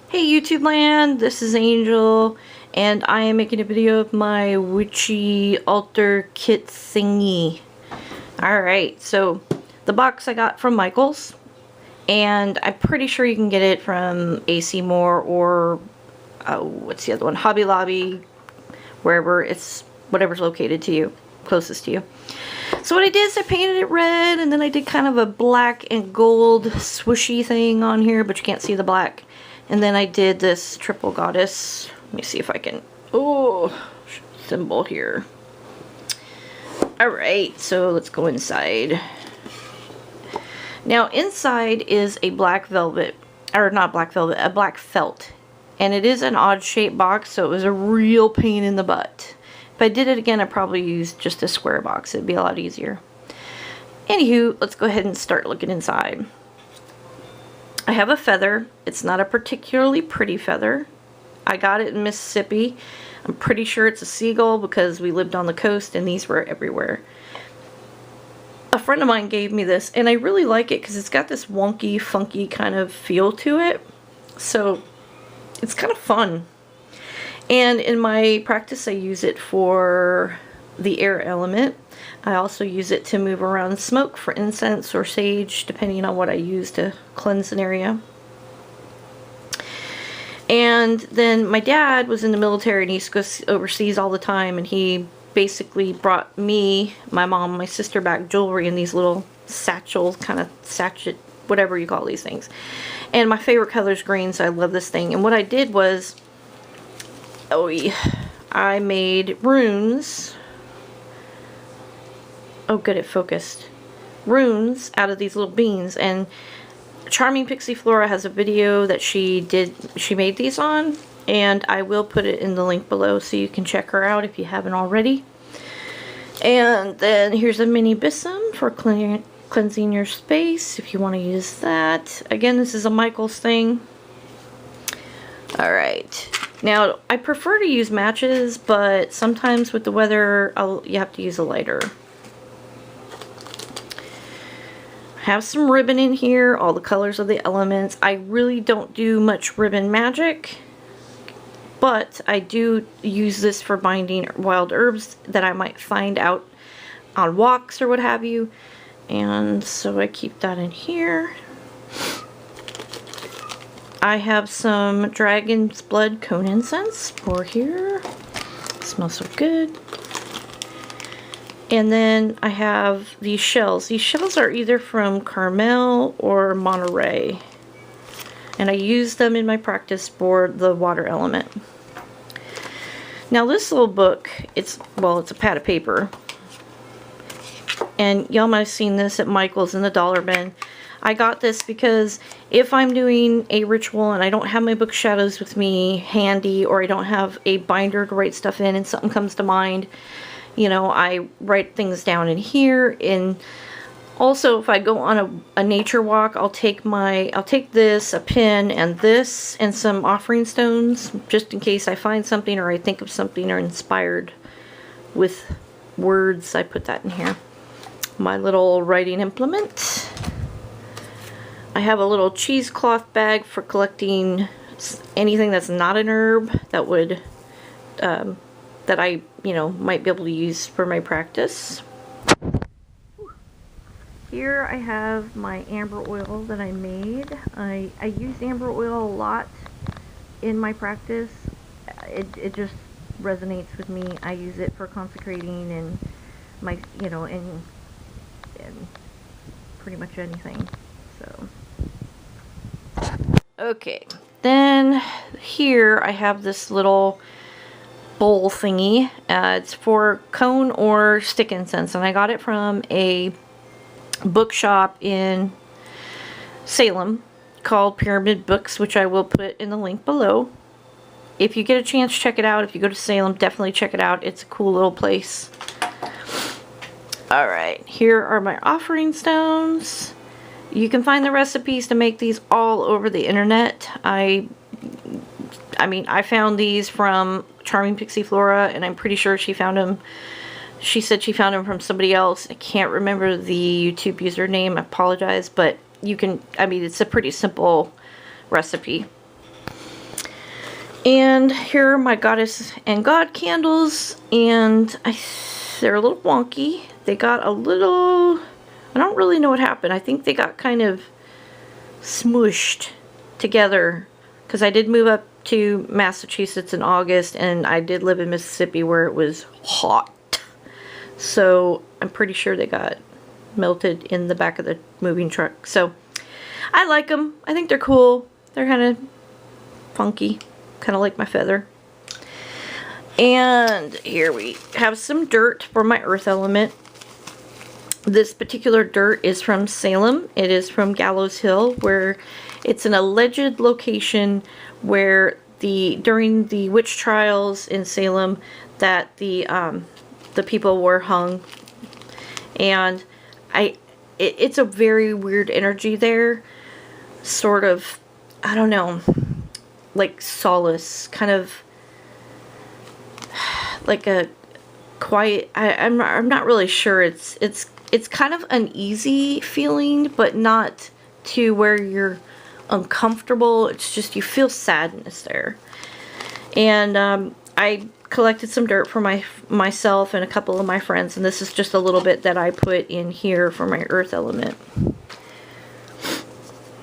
Hey YouTube land, this is Angel, and I am making a video of my Witchy altar kit thingy. Alright, so the box I got from Michael's, and I'm pretty sure you can get it from AC Moore or, what's the other one, Hobby Lobby, wherever it's, whatever's located to you, closest to you. So what I did is I painted it red, and then I did kind of a black and gold swooshy thing on here, but you can't see the black. And then I did this triple goddess. Let me see if I can, symbol here. Alright, so let's go inside. Now inside is a black velvet, or not black velvet, a black felt. And it is an odd shaped box, so it was a real pain in the butt. If I did it again, I'd probably use just a square box. It'd be a lot easier. Anywho, let's go ahead and start looking inside. I have a feather. It's not a particularly pretty feather. I got it in Mississippi. I'm pretty sure it's a seagull because we lived on the coast and these were everywhere. A friend of mine gave me this and I really like it because it's got this wonky, funky kind of feel to it. So it's kind of fun. And in my practice I use it for the air element. I also use it to move around smoke for incense or sage, depending on what I use to cleanse an area. And then my dad was in the military and he used to go overseas all the time, and he basically brought me, my mom, my sister back jewelry in these little satchels, kind of sachet, whatever you call these things. And my favorite color is green, so I love this thing. And what I did was, I made runes. Oh good, it focused. Runes out of these little beans, and Charming Pixie Flora has a video that she made these on, and I will put it in the link below so you can check her out if you haven't already. And then here's a mini Bissum for cleansing your space if you want to use that. Again, this is a Michael's thing. Alright, now I prefer to use matches, but sometimes with the weather you have to use a lighter. Have some ribbon in here, all the colors of the elements. I really don't do much ribbon magic, but I do use this for binding wild herbs that I might find out on walks or what have you. And so I keep that in here. I have some dragon's blood cone incense for here. Smells so good. And then I have these shells. These shells are either from Carmel or Monterey. And I use them in my practice for the water element. Now this little book, it's a pad of paper. And y'all might have seen this at Michael's in the dollar bin. I got this because if I'm doing a ritual and I don't have my book shadows with me handy, or I don't have a binder to write stuff in and something comes to mind, you know, I write things down in here. And also if I go on a nature walk, I'll take this, a pen, and this, and some offering stones, just in case I find something or I think of something or inspired with words. I put that in here. My little writing implement. I have a little cheesecloth bag for collecting anything that's not an herb that would that I, might be able to use for my practice. Here I have my amber oil that I made. I use amber oil a lot in my practice. It just resonates with me. I use it for consecrating and my, and pretty much anything. So, okay. Then here I have this little bowl thingy. It's for cone or stick incense, and I got it from a bookshop in Salem called Pyramid Books, which I will put in the link below. If you get a chance, check it out. If you go to Salem, definitely check it out. It's a cool little place. Alright, here are my offering stones. You can find the recipes to make these all over the internet. I found these from Charming Pixie Flora, and I'm pretty sure she found them. She said she found them from somebody else. I can't remember the YouTube username. I apologize, but you can, it's a pretty simple recipe. And here are my Goddess and God candles, and they're a little wonky. They got a little, I don't really know what happened. I think they got kind of smooshed together because I did move up to Massachusetts in August, and I did live in Mississippi where it was hot. So I'm pretty sure they got melted in the back of the moving truck. So I like them. I think they're cool. They're kind of funky, kind of like my feather. And here we have some dirt for my earth element. This particular dirt is from Salem. It is from Gallows Hill, where it's an alleged location where during the witch trials in Salem that the people were hung. And it's a very weird energy there. Sort of, I don't know, like solace, kind of like a quiet, I'm not really sure. It's kind of uneasy feeling, but not to where you're uncomfortable. It's just you feel sadness there. And I collected some dirt for myself and a couple of my friends, and this is just a little bit that I put in here for my earth element.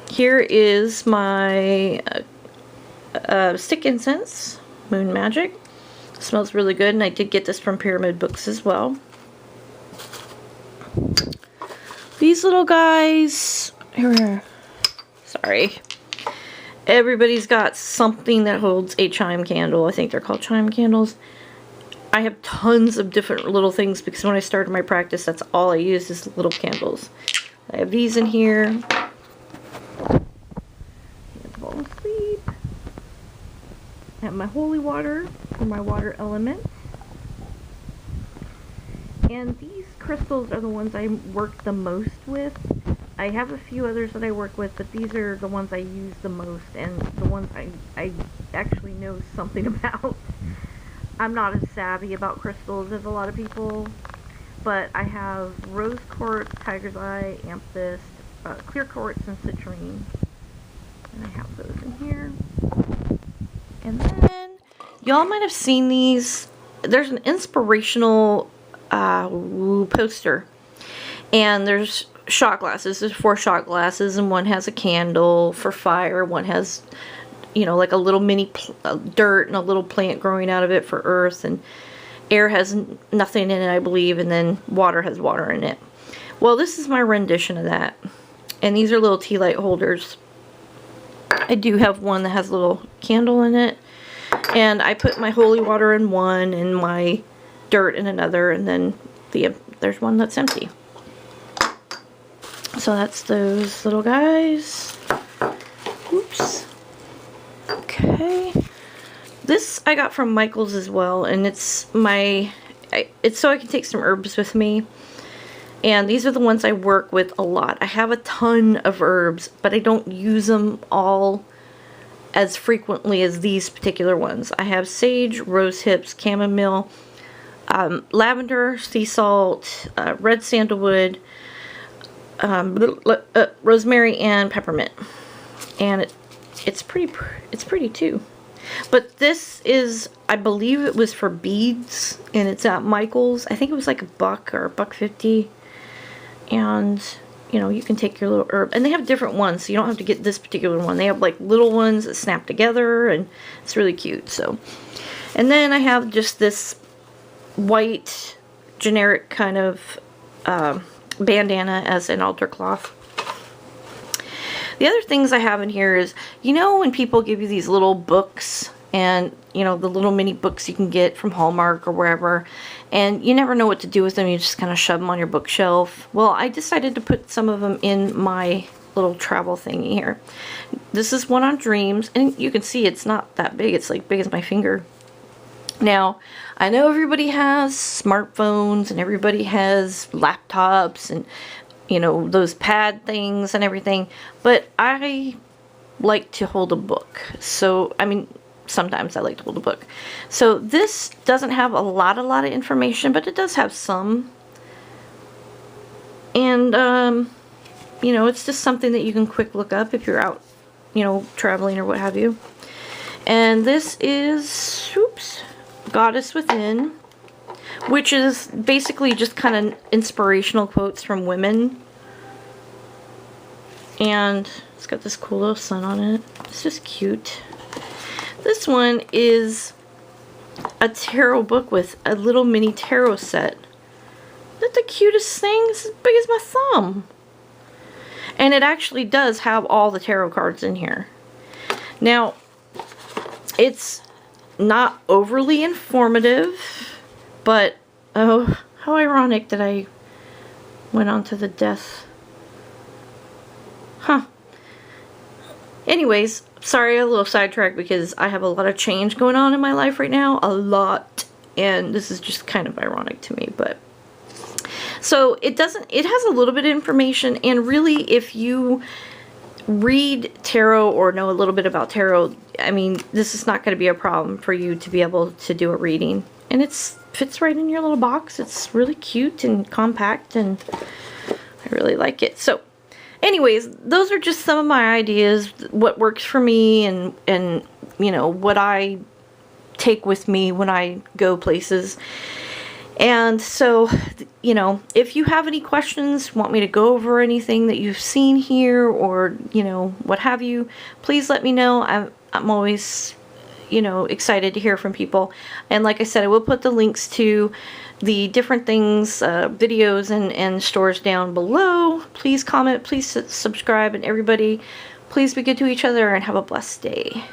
Here is my stick incense, Moon Magic. It smells really good, and I did get this from Pyramid Books as well. These little guys, sorry. Everybody's got something that holds a chime candle. I think they're called chime candles. I have tons of different little things because when I started my practice, that's all I use is little candles. I have these in here. Fall asleep. I have my holy water for my water element. And these crystals are the ones I work the most with. I have a few others that I work with, but these are the ones I use the most and the ones I actually know something about. I'm not as savvy about crystals as a lot of people, but I have rose quartz, tiger's eye, amethyst, clear quartz, and citrine. And I have those in here. And then, y'all might have seen these. There's an inspirational poster. And there's shot glasses. There's 4 shot glasses, and one has a candle for fire. One has, you know, like a little mini dirt and a little plant growing out of it for earth. And air has nothing in it, I believe. And then water has water in it. Well, this is my rendition of that. And these are little tea light holders. I do have one that has a little candle in it. And I put my holy water in one and my dirt in another. And then there's one that's empty. So that's those little guys. Oops. Okay. This I got from Michael's as well, and it's so I can take some herbs with me. And these are the ones I work with a lot. I have a ton of herbs, but I don't use them all as frequently as these particular ones. I have sage, rose hips, chamomile, lavender, sea salt, red sandalwood, rosemary, and peppermint. And it's pretty too. But this is, I believe it was for beads, and it's at Michael's. I think it was like $1 or $1.50. And you know, you can take your little herb, and they have different ones, so you don't have to get this particular one. They have like little ones that snap together, and it's really cute. So, and then I have just this white generic kind of bandana as an altar cloth. The other things I have in here is, you know, when people give you these little books, and you know, the little mini books you can get from Hallmark or wherever, and you never know what to do with them. You just kind of shove them on your bookshelf. Well, I decided to put some of them in my little travel thingy here. This is one on dreams, and you can see it's not that big. It's like big as my finger. Now, I know everybody has smartphones and everybody has laptops and, you know, those pad things and everything, but I like to hold a book. So, I mean, sometimes I like to hold a book. So this doesn't have a lot of information, but it does have some. And, you know, it's just something that you can quick look up if you're out, you know, traveling or what have you. And this is, oops, Goddess Within, which is basically just kind of inspirational quotes from women. And it's got this cool little sun on it. It's just cute. This one is a tarot book with a little mini tarot set. Isn't that the cutest thing? It's as big as my thumb. And it actually does have all the tarot cards in here. Now, it's not overly informative, but oh, how ironic that I went on to the death. Huh. Anyways, sorry, a little sidetracked because I have a lot of change going on in my life right now. A lot. And this is just kind of ironic to me, but so it has a little bit of information, and really if you read tarot or know a little bit about tarot, I mean, this is not going to be a problem for you to be able to do a reading. And it fits right in your little box. It's really cute and compact, and I really like it. So anyways, those are just some of my ideas, what works for me, and you know, what I take with me when I go places. And so, you know, if you have any questions, want me to go over anything that you've seen here, or, you know, what have you, please let me know. I'm always, you know, excited to hear from people. And like I said, I will put the links to the different things, videos and stores down below. Please comment, please subscribe, and everybody, please be good to each other and have a blessed day.